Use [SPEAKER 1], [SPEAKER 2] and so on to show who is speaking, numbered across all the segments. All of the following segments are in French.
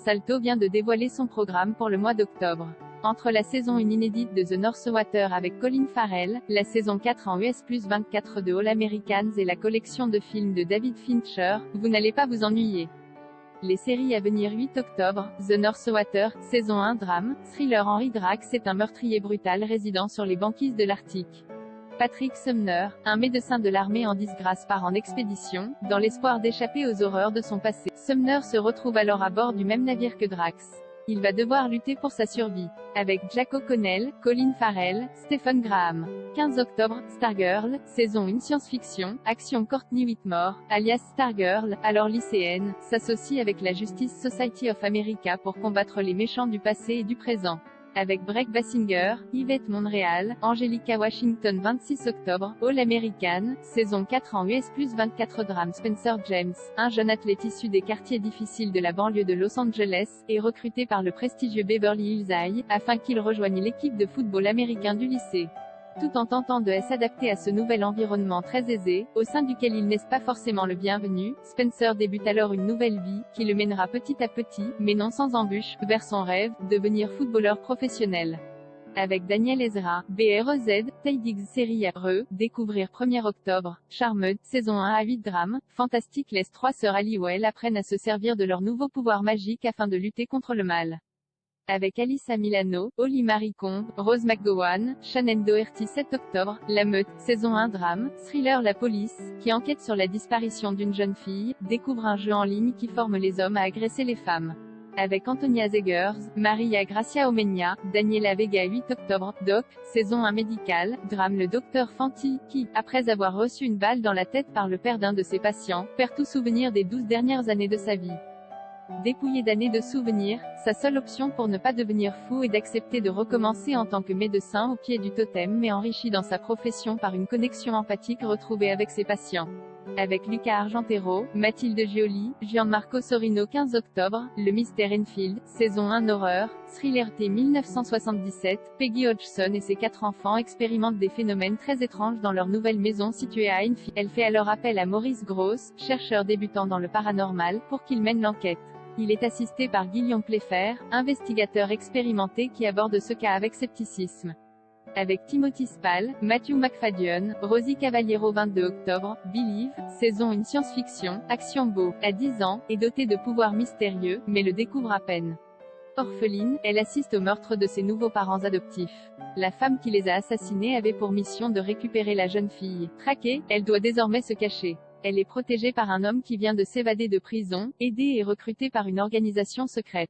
[SPEAKER 1] Salto vient de dévoiler son programme pour le mois d'octobre. Entre la saison 1 inédite de The North Water avec Colin Farrell, la saison 4 en US plus 24 de All Americans et la collection de films de David Fincher, vous n'allez pas vous ennuyer. Les séries à venir 8 octobre, The North Water, saison 1 drame, thriller. Henry Drax est un meurtrier brutal résidant sur les banquises de l'Arctique. Patrick Sumner, un médecin de l'armée en disgrâce, part en expédition, dans l'espoir d'échapper aux horreurs de son passé. Sumner se retrouve alors à bord du même navire que Drax. Il va devoir lutter pour sa survie. Avec Jack O'Connell, Colin Farrell, Stephen Graham. 15 octobre, Stargirl, saison 1 science-fiction, action. Courtney Whitmore, alias Stargirl, alors lycéenne, s'associe avec la Justice Society of America pour combattre les méchants du passé et du présent. Avec Brec Bassinger, Yvette Montréal, Angelica Washington. 26 octobre, All American, saison 4 en US plus 24 drame. Spencer James, un jeune athlète issu des quartiers difficiles de la banlieue de Los Angeles, est recruté par le prestigieux Beverly Hills High, afin qu'il rejoigne l'équipe de football américain du lycée. Tout en tentant de s'adapter à ce nouvel environnement très aisé, au sein duquel il n'est pas forcément le bienvenu, Spencer débute alors une nouvelle vie, qui le mènera petit à petit, mais non sans embûches, vers son rêve, devenir footballeur professionnel. Avec Daniel Ezra, BREZ, Taydix série à découvrir 1er octobre, Charmed, saison 1 à 8 drame, fantastique. Les 3 sœurs Halliwell apprennent à se servir de leur nouveau pouvoir magique afin de lutter contre le mal. Avec Alyssa Milano, Holly Marie Combs, Rose McGowan, Shannon Doherty. 7 octobre, La Meute, saison 1 drame, thriller. La police, qui enquête sur la disparition d'une jeune fille, découvre un jeu en ligne qui forme les hommes à agresser les femmes. Avec Antonia Zegers, Maria Gracia Omenia, Daniela Vega. 8 octobre, Doc, saison 1 médical, drame. Le docteur Fanti, qui, après avoir reçu une balle dans la tête par le père d'un de ses patients, perd tout souvenir des 12 dernières années de sa vie. Dépouillé d'années de souvenirs, sa seule option pour ne pas devenir fou est d'accepter de recommencer en tant que médecin au pied du totem, mais enrichi dans sa profession par une connexion empathique retrouvée avec ses patients. Avec Luca Argentero, Mathilde Gioli, Gianmarco Sorino. 15 octobre, Le Mystère Enfield, saison 1 horreur, thriller. 1977, Peggy Hodgson et ses 4 enfants expérimentent des phénomènes très étranges dans leur nouvelle maison située à Enfield. Elle fait alors appel à Maurice Grosse, chercheur débutant dans le paranormal, pour qu'il mène l'enquête. Il est assisté par Guillaume Playfair, investigateur expérimenté qui aborde ce cas avec scepticisme. Avec Timothy Spall, Matthew McFadden, Rosie Cavaliero. 22 octobre, Believe, saison 1 science-fiction, action. Beau, à 10 ans, est dotée de pouvoirs mystérieux, mais le découvre à peine. Orpheline, elle assiste au meurtre de ses nouveaux parents adoptifs. La femme qui les a assassinés avait pour mission de récupérer la jeune fille. Traquée, elle doit désormais se cacher. Elle est protégée par un homme qui vient de s'évader de prison, aidée et recrutée par une organisation secrète.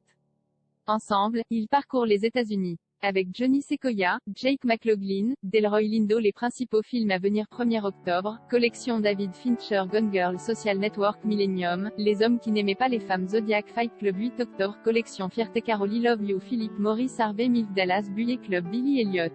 [SPEAKER 1] Ensemble, ils parcourent les États-Unis. Avec Johnny Sequoia, Jake McLaughlin, Delroy Lindo. Les principaux films à venir 1er octobre, collection David Fincher. Gone Girl, Social Network. Millennium, Les hommes qui n'aimaient pas les femmes. Zodiac Fight Club. 8 octobre, collection Fierté. Caroli Love You. Philip Morris. Harvey Milk. Dallas Buyers Club. Billy Elliot.